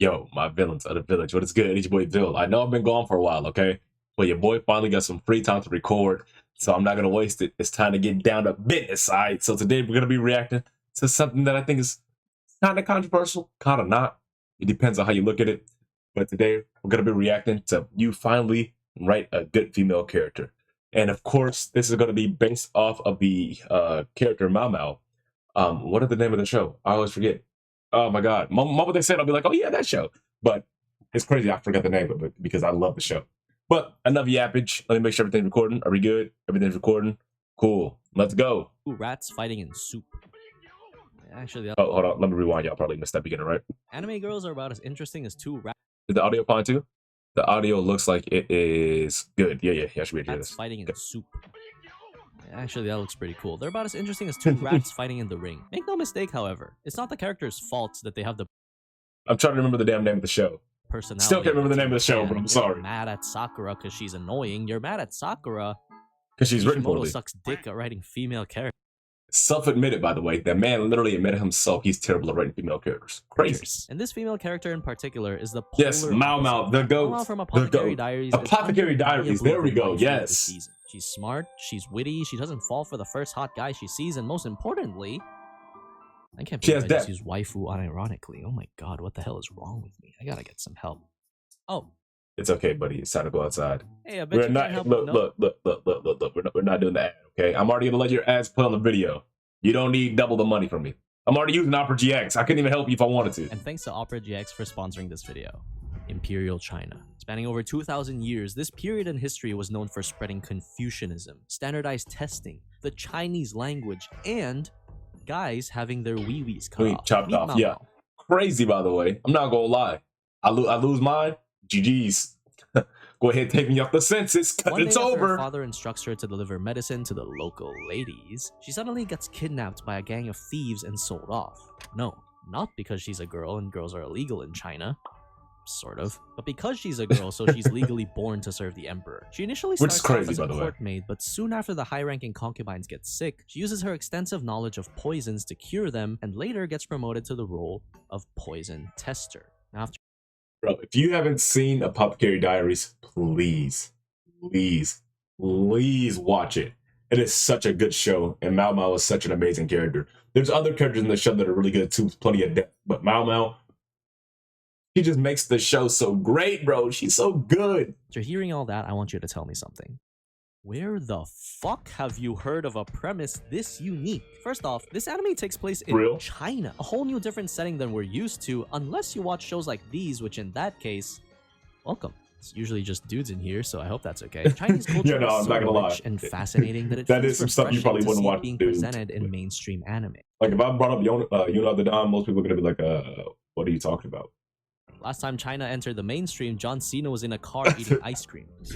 Yo, my villains of the village. What is good? It's your boy Bill. I know I've been gone for a while, okay? But your boy finally got some free time to record, so I'm not gonna waste it. It's time to get down to business side. So today we're gonna be reacting to something that I think is kind of controversial, kind of not. It depends on how you look at it. But today we're gonna be reacting to you finally write a good female character. And of course, this is gonna be based off of the character Mao Mao. What is the name of the show? I always forget. Oh my god. Moment they said, I'll be like, oh yeah, that show. But it's crazy I forgot the name of it because I love the show. But enough yappage. Let me make sure everything's recording. Are we good? Everything's recording? Cool. Let's go. Two rats fighting in soup. Actually, Oh, hold on. Let me rewind. Y'all probably missed that beginning, right? anime girls are about as interesting as two rats Is the audio fine too? The audio looks like it is good. Yeah. I should be able to hear this. fighting in soup. Actually, that looks pretty cool. They're about as interesting as two rats fighting in the ring. Make no mistake, however, it's not the character's fault that they have the I'm trying to remember the damn name of the show. personality. Still can't remember the name of the show, but I'm You're sorry. mad at Sakura because she's annoying. You're mad at Sakura Because she's written Kishimoto poorly. sucks dick at writing female characters. Self-admitted, by the way. That man literally admitted himself he's terrible at writing female characters. Crazy. And this female character in particular is the Yes, polar Mao Mao, opposite. the Mao goat. Mao from The Apothecary goat. Diaries. Apothecary Diaries, there we go, undeniably the waifu of the yes. season. She's smart, she's witty, she doesn't fall for the first hot guy she sees, and most importantly, I can't She believe has I just depth. used waifu unironically. Oh my god, what the hell is wrong with me? I gotta get some help. Oh, It's okay, buddy. It's time to go outside. hey, I bet We're you can't not help look, no. look. We're not doing the ad, okay? I'm already gonna let your ads play on the video. You don't need double the money from me. I'm already using Opera GX. I couldn't even help you if I wanted to. And thanks to Opera GX for sponsoring this video. Imperial China. Spanning over 2,000 years, this period in history was known for spreading Confucianism, standardized testing, the Chinese language, and guys having their wee-wees cut off. Chopped Meet off, Mao yeah. Mao. Crazy, by the way. I'm not gonna lie. I lose mine. GG's. Go ahead, take me off the census, cause One it's day after her over. father instructs her to deliver medicine to the local ladies, she suddenly gets kidnapped by a gang of thieves and sold off. No, not because she's a girl and girls are illegal in China. Sort of. But because she's a girl, so she's legally born to serve the emperor. She initially Which is starts crazy, off as by a the way. court maid, but soon after the high-ranking concubines get sick, she uses her extensive knowledge of poisons to cure them, and later gets promoted to the role of poison tester. After Bro, if you haven't seen Apothecary Diaries, please watch it. It is such a good show, and Mao Mao is such an amazing character. There's other characters in the show that are really good too, plenty of depth, but Mao Mao, she just makes the show so great, bro. She's so good. After hearing all that, I want you to tell me something. Where the fuck have you heard of a premise this unique? First off, this anime takes place in Real? China, a whole new different setting than we're used to, unless you watch shows like these, which in that case, welcome. It's usually just dudes in here, so I hope that's okay. Chinese culture Yeah, no, is I'm so not gonna lie. rich and fascinating that it That feels is some stuff you refreshing probably to wouldn't see it watch being dudes presented in with. mainstream anime. Like, if I brought up Yuna the Don, most people are gonna be like, what are you talking about? Last time China entered the mainstream, John Cena was in a car eating ice cream. As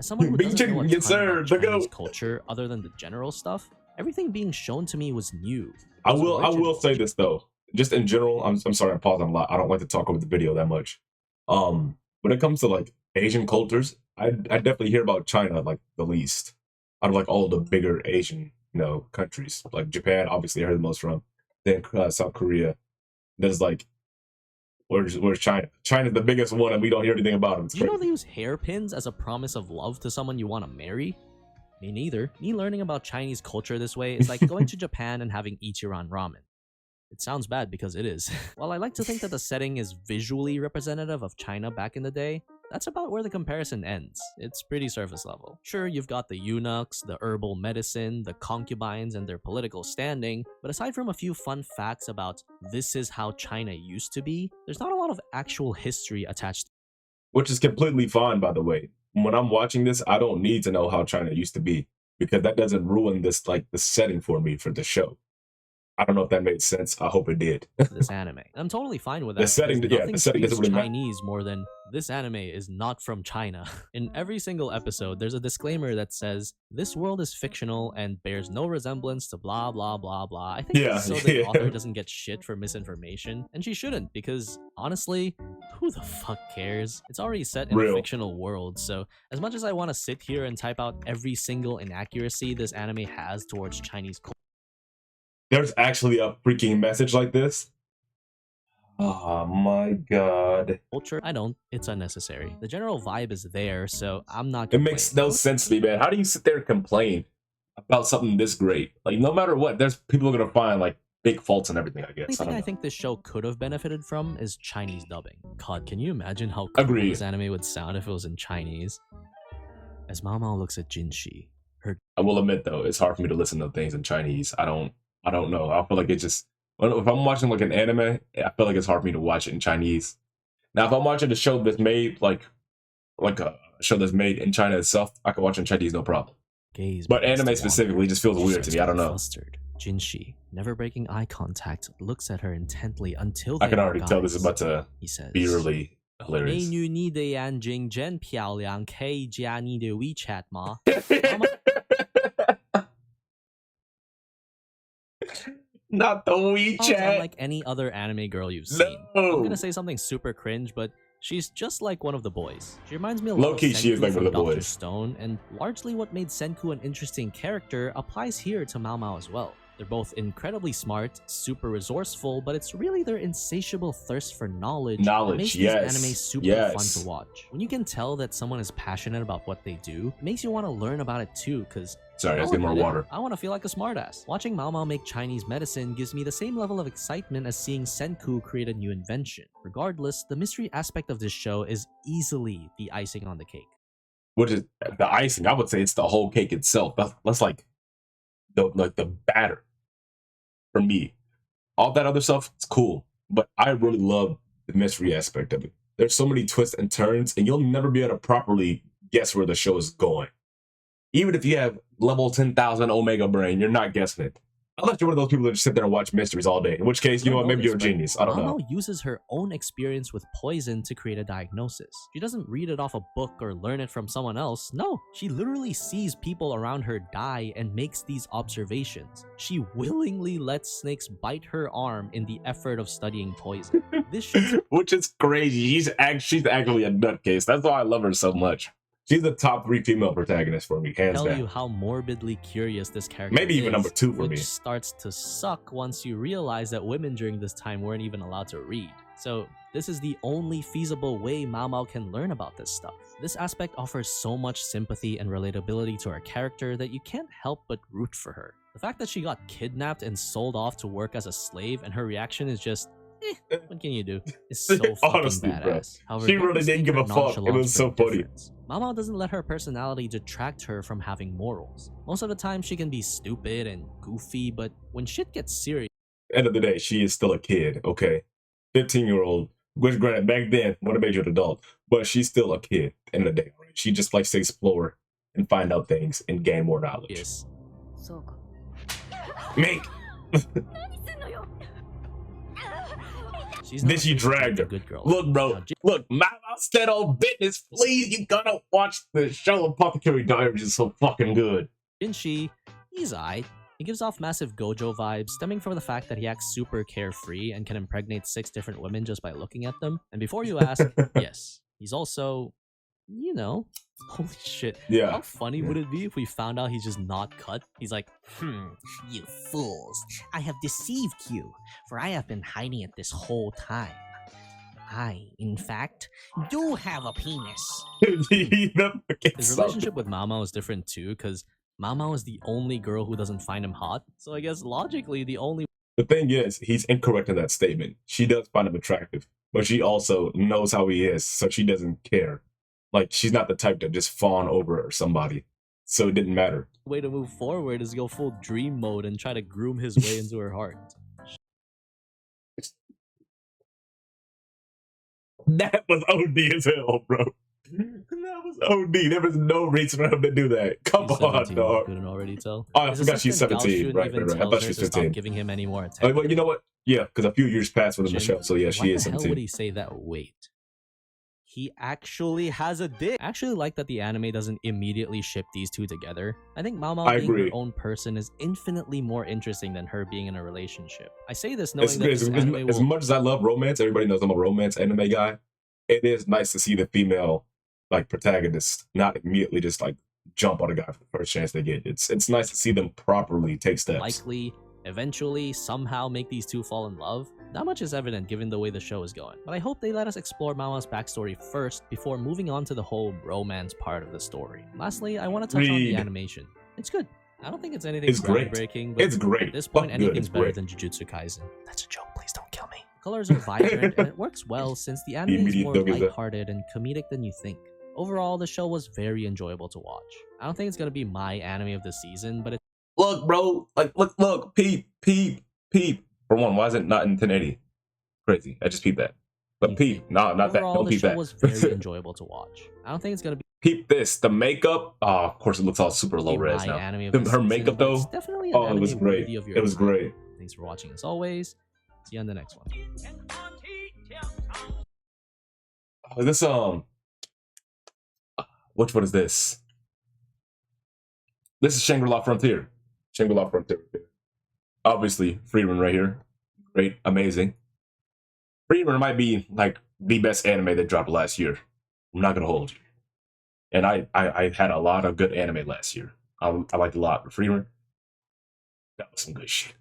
someone who doesn't know a Yes, ton sir. about The Chinese goat. culture other than the general stuff, everything being shown to me was new. I Those will originals. say this though. Just in general, I'm sorry, I'm pausing a lot. I don't like to talk over the video that much. When it comes to like Asian cultures, I definitely hear about China like the least out of like all the bigger Asian countries. Like Japan, obviously I heard the most from. Then South Korea. There's like where's China? China's the biggest one, and we don't hear anything about them. It's Do you know crazy. they use hairpins as a promise of love to someone you want to marry? Me neither. Me learning about Chinese culture this way is like going to Japan and having Ichiran ramen. It sounds bad because it is. While I like to think that the setting is visually representative of China back in the day, that's about where the comparison ends. It's pretty surface level. Sure, you've got the eunuchs, the herbal medicine, the concubines, and their political standing, but aside from a few fun facts about this is how China used to be, there's not a lot of actual history attached. Which is completely fine, by the way. When I'm watching this, I don't need to know how China used to be because that doesn't ruin this like the setting for me for the show. I don't know if that made sense. I hope it did. This anime. I'm totally fine with that. The setting, because yeah, the nothing setting doesn't screams really matter. Chinese more than this anime is not from China. In every single episode, there's a disclaimer that says this world is fictional and bears no resemblance to blah blah blah blah. I think Yeah, so the yeah. author doesn't get shit for misinformation, and she shouldn't because honestly, who the fuck cares? It's already set in a Real. fictional world, so as much as I want to sit here and type out every single inaccuracy this anime has towards Chinese culture. There's actually a freaking message like this. Oh my god. culture. I don't. It's unnecessary. The general vibe is there, so I'm not It complaining. makes no sense to me, man. How do you sit there and complain about something this great? Like, no matter what, there's people are gonna find like big faults and everything, I The only guess. I thing don't I know. think this show could have benefited from is Chinese dubbing. God, can you imagine how cool Agreed. this anime would sound if it was in Chinese? As Mao Mao looks at Jinshi, her I will admit though, it's hard for me to listen to things in Chinese. I don't know. I feel like it just if I'm watching like an anime, I feel like it's hard for me to watch it in Chinese. Now, if I'm watching a show that's made like a show that's made in China itself, I can watch it in Chinese, no problem. gaze But begins to anime wander. specifically just feels She weird to starts me. I don't getting know. flustered. Jinshi, never breaking eye contact, looks at her intently until I they can already lock tell this is eyes. about to He says, be really 美 hilarious. 女，你的眼睛真漂亮，可以加你的 WeChat 吗？ Not the Mao's WeChat. unlike any other anime girl you've seen. No. I'm gonna say something super cringe, but she's just like one of the boys. She reminds me a lot Low-key, of she is Senku like one from of the Dr. boys. Stone, and largely what made Senku an interesting character applies here to Mao Mao as well. They're both incredibly smart, super resourceful, but it's really their insatiable thirst for knowledge that makes these anime super fun to watch. When you can tell that someone is passionate about what they do, it makes you want to learn about it too, because Sorry, let's get more water. I want to feel like a smartass. Watching Mao Mao make Chinese medicine gives me the same level of excitement as seeing Senku create a new invention. Regardless, the mystery aspect of this show is easily the icing on the cake. Which is the icing? I would say it's the whole cake itself. That's like the batter for me. All that other stuff, it's cool, but I really love the mystery aspect of it. There's so many twists and turns, and you'll never be able to properly guess where the show is going. Even if you have level 10,000 Omega Brain, you're not guessing it. Unless you're one of those people that just sit there and watch mysteries all day. In which case, you know what? Maybe you're a genius. I don't know. Mao uses her own experience with poison to create a diagnosis. She doesn't read it off a book or learn it from someone else. No, she literally sees people around her die and makes these observations. She willingly lets snakes bite her arm in the effort of studying poison. This shows which is crazy. She's actually a nutcase. That's why I love her so much. She's the top 3 female protagonist for me, hands tell down. you how morbidly curious this character Maybe even is, number 2 for which me. starts to suck once you realize that women during this time weren't even allowed to read. So this is the only feasible way Mao Mao can learn about this stuff. This aspect offers so much sympathy and relatability to her character that you can't help but root for her. The fact that she got kidnapped and sold off to work as a slave and her reaction is just, what can you do? It's so fucking Honestly, badass. bro. She really didn't give a fuck. It was so funny. Mao Mao doesn't let her personality detract her from having morals. Most of the time, she can be stupid and goofy, but when shit gets serious, end of the day, she is still a kid, okay? 15-year-old, which granted, back then, would have made you an adult, but she's still a kid, end of the day, right? She just likes to explore and find out things and gain more knowledge. yes. Mink! Then she dragged her. Good girl. Look, bro. Look, Mao said on business, please, you gotta watch the show. Apothecary Diaries is so fucking good. Jinshi, he's aight. He gives off massive Gojo vibes, stemming from the fact that he acts super carefree and can impregnate 6 different women just by looking at them. And before you ask, yes, he's also, you know, holy shit. Yeah. How funny would it be if we found out he's just not cut? He's like, You fools, I have deceived you, for I have been hiding it this whole time. I, in fact, do have a penis. his relationship with Mao Mao is different too, because Mao Mao is the only girl who doesn't find him hot. So I guess logically the only The thing is, he's incorrect in that statement. She does find him attractive, but she also knows how he is, so she doesn't care. Like, she's not the type to just fawn over somebody, so it didn't matter. way to move forward is go full dream mode and try to groom his way into her heart. That was OD as hell, bro. That was OD. There was no reason for him to do that. Come She's on, 17, dog. couldn't already tell. Oh, I His forgot she's assistant, Gao 17. Shun, Right. even I tells thought her she was to stop 15. giving him any more Oh, attention. well, you know what? Yeah, because a few years passed within the Jin, show, so yeah, why she is the hell 17. would he say that? Wait. He actually has a dick. I actually like that the anime doesn't immediately ship these two together. I think Mao Mao I being agree. her own person is infinitely more interesting than her being in a relationship. I say this knowing that this anime As will... much as I love romance, everybody knows I'm a romance anime guy. It is nice to see the female like protagonist not immediately just like jump on a guy for the first chance they get. It's nice to see them properly take steps. likely eventually somehow make these two fall in love? Not much is evident given the way the show is going, but I hope they let us explore Mao's backstory first before moving on to the whole romance part of the story. Lastly, I want to touch on the animation. It's good. I don't think it's anything groundbreaking, but it's great. At this point, anything's better than Jujutsu Kaisen. That's a joke, please don't kill me. Colors are vibrant and it works well since the anime is more lighthearted and comedic than you think. Overall, the show was very enjoyable to watch. I don't think it's gonna be my anime of the season, but look, bro, like look, peep. For one, why is it not in 1080? Crazy. I just peeped that. But peep, not that. Don't peep that. The show was very enjoyable to watch. I don't think it's gonna be. Peep this. The makeup. Oh, of course, it looks all super low res now. Her makeup though. Definitely it was great. It was great. Thanks for watching as always. See you on the next one. This which one is this? This is Shangri-La Frontier. Shangri-La Frontier. Obviously, Freerun right here. Great, amazing. Freerun might be like the best anime that dropped last year. I'm not gonna hold you. And I had a lot of good anime last year. I liked a lot. But Freerun, that was some good shit.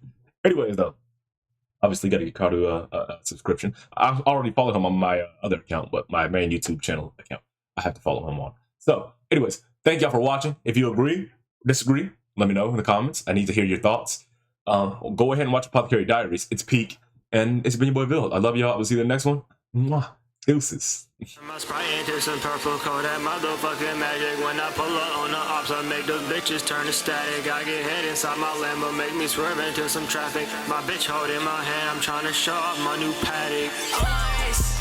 Anyways, though, obviously got to get Karu a subscription. I already follow him on my other account, but my main YouTube channel account, I have to follow him on. So, anyways, thank y'all for watching. If you agree, disagree, let me know in the comments. I need to hear your thoughts. Go ahead and watch Apothecary Diaries. It's peak. And it's been your boy Bill. I love y'all. I will see you in the next one. Mwah. Deuces. My sprite into some purple coat, that motherfucking magic. When I pull up on the ops, I make those bitches turn to static. I get head inside my Lambo, make me swerve into some traffic. My bitch holding my hand, I'm trying to show off my new paddock.